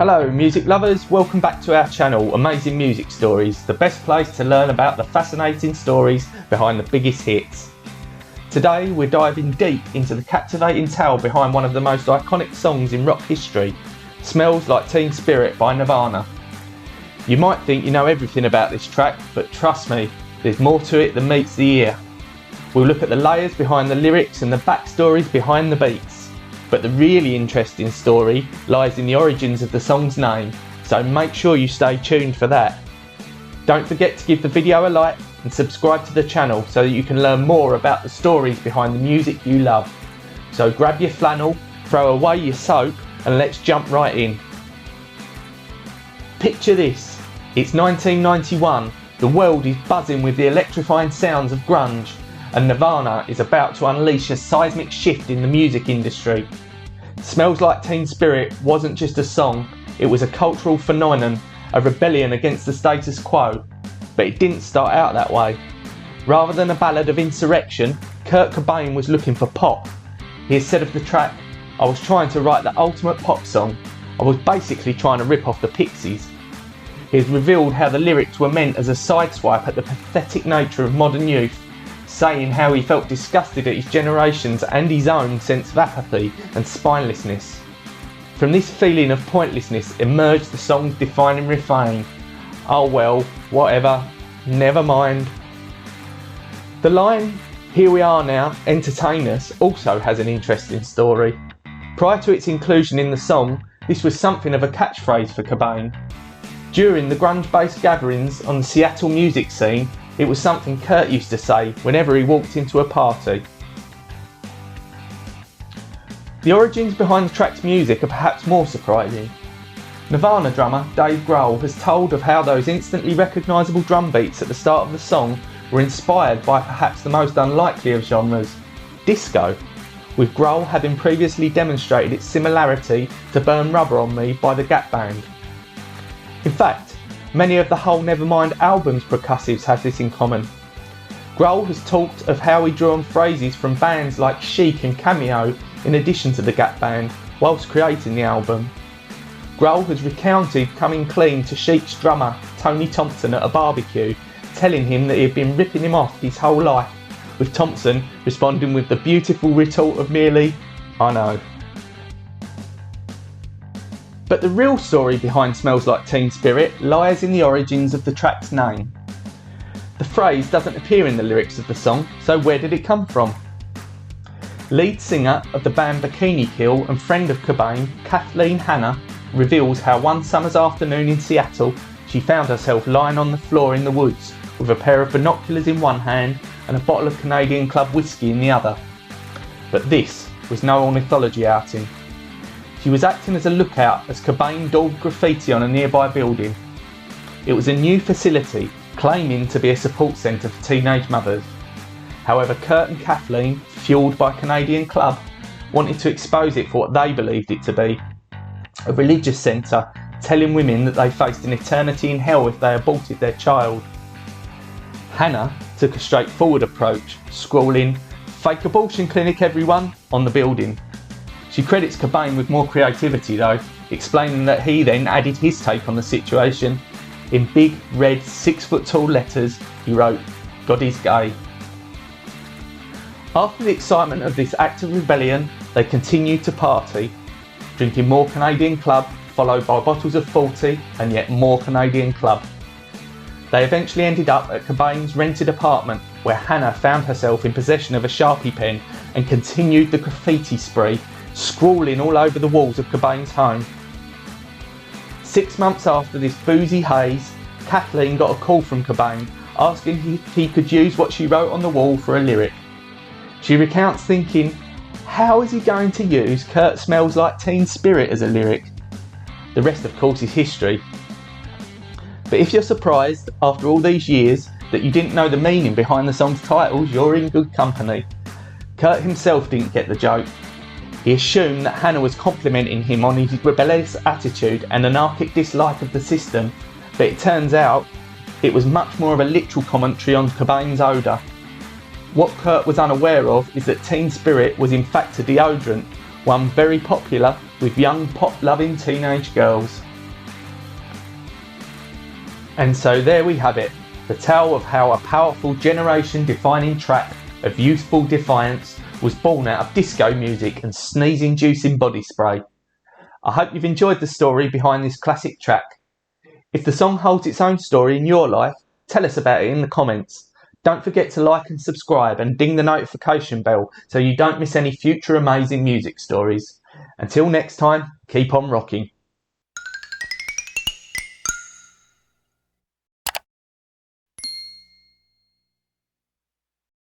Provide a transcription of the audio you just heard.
Hello music lovers, welcome back to our channel Amazing Music Stories, the best place to learn about the fascinating stories behind the biggest hits. Today we're diving deep into the captivating tale behind one of the most iconic songs in rock history, Smells Like Teen Spirit by Nirvana. You might think you know everything about this track, but trust me, there's more to it than meets the ear. We'll look at the layers behind the lyrics and the backstories behind the beats. But the really interesting story lies in the origins of the song's name, so make sure you stay tuned for that. Don't forget to give the video a like and subscribe to the channel so that you can learn more about the stories behind the music you love. So grab your flannel, throw away your soap and let's jump right in. Picture this, it's 1991, the world is buzzing with the electrifying sounds of grunge, and Nirvana is about to unleash a seismic shift in the music industry. Smells Like Teen Spirit wasn't just a song, it was a cultural phenomenon, a rebellion against the status quo. But it didn't start out that way. Rather than a ballad of insurrection, Kurt Cobain was looking for pop. He has said of the track, "I was trying to write the ultimate pop song. I was basically trying to rip off the Pixies." He has revealed how the lyrics were meant as a sideswipe at the pathetic nature of modern youth, saying how he felt disgusted at his generation's and his own sense of apathy and spinelessness. From this feeling of pointlessness emerged the song's defining refrain, "Oh well, whatever, never mind." The line, "Here we are now, entertain us," also has an interesting story. Prior to its inclusion in the song, this was something of a catchphrase for Cobain. During the grunge-based gatherings on the Seattle music scene, it was something Kurt used to say whenever he walked into a party. The origins behind the track's music are perhaps more surprising. Nirvana drummer Dave Grohl has told of how those instantly recognisable drum beats at the start of the song were inspired by perhaps the most unlikely of genres, disco, with Grohl having previously demonstrated its similarity to Burn Rubber on Me by the Gap Band. In fact, many of the whole Nevermind album's percussives have this in common. Grohl has talked of how he drew on phrases from bands like Chic and Cameo in addition to the Gap Band whilst creating the album. Grohl has recounted coming clean to Chic's drummer Tony Thompson at a barbecue, telling him that he had been ripping him off his whole life, with Thompson responding with the beautiful retort of merely, "I know." But the real story behind Smells Like Teen Spirit lies in the origins of the track's name. The phrase doesn't appear in the lyrics of the song, so where did it come from? Lead singer of the band Bikini Kill and friend of Cobain, Kathleen Hanna, reveals how one summer's afternoon in Seattle, she found herself lying on the floor in the woods with a pair of binoculars in one hand and a bottle of Canadian Club whiskey in the other. But this was no ornithology outing. She was acting as a lookout as Cobain daubed graffiti on a nearby building. It was a new facility claiming to be a support centre for teenage mothers. However, Kurt and Kathleen, fuelled by Canadian Club, wanted to expose it for what they believed it to be, a religious centre telling women that they faced an eternity in hell if they aborted their child. Hannah took a straightforward approach, scrawling, "Fake abortion clinic everyone," on the building. She credits Cobain with more creativity though, explaining that he then added his take on the situation. In big red 6-foot-tall letters, he wrote, "God is gay." After the excitement of this act of rebellion, they continued to party, drinking more Canadian Club, followed by bottles of 40 and yet more Canadian Club. They eventually ended up at Cobain's rented apartment, where Hannah found herself in possession of a Sharpie pen and continued the graffiti spree, scrawling all over the walls of Cobain's home. 6 months after this boozy haze, Kathleen got a call from Cobain asking if he could use what she wrote on the wall for a lyric. She recounts thinking, how is he going to use "Kurt Smells Like Teen Spirit" as a lyric? The rest of course is history. But if you're surprised after all these years that you didn't know the meaning behind the song's titles, you're in good company. Kurt himself didn't get the joke. He assumed that Hannah was complimenting him on his rebellious attitude and anarchic dislike of the system, but it turns out it was much more of a literal commentary on Cobain's odour. What Kurt was unaware of is that Teen Spirit was in fact a deodorant, one very popular with young pop-loving teenage girls. And so there we have it, the tale of how a powerful generation-defining track of youthful defiance was born out of disco music and sneeze-inducing body spray. I hope you've enjoyed the story behind this classic track. If the song holds its own story in your life, tell us about it in the comments. Don't forget to like and subscribe and ding the notification bell so you don't miss any future amazing music stories. Until next time, keep on rocking.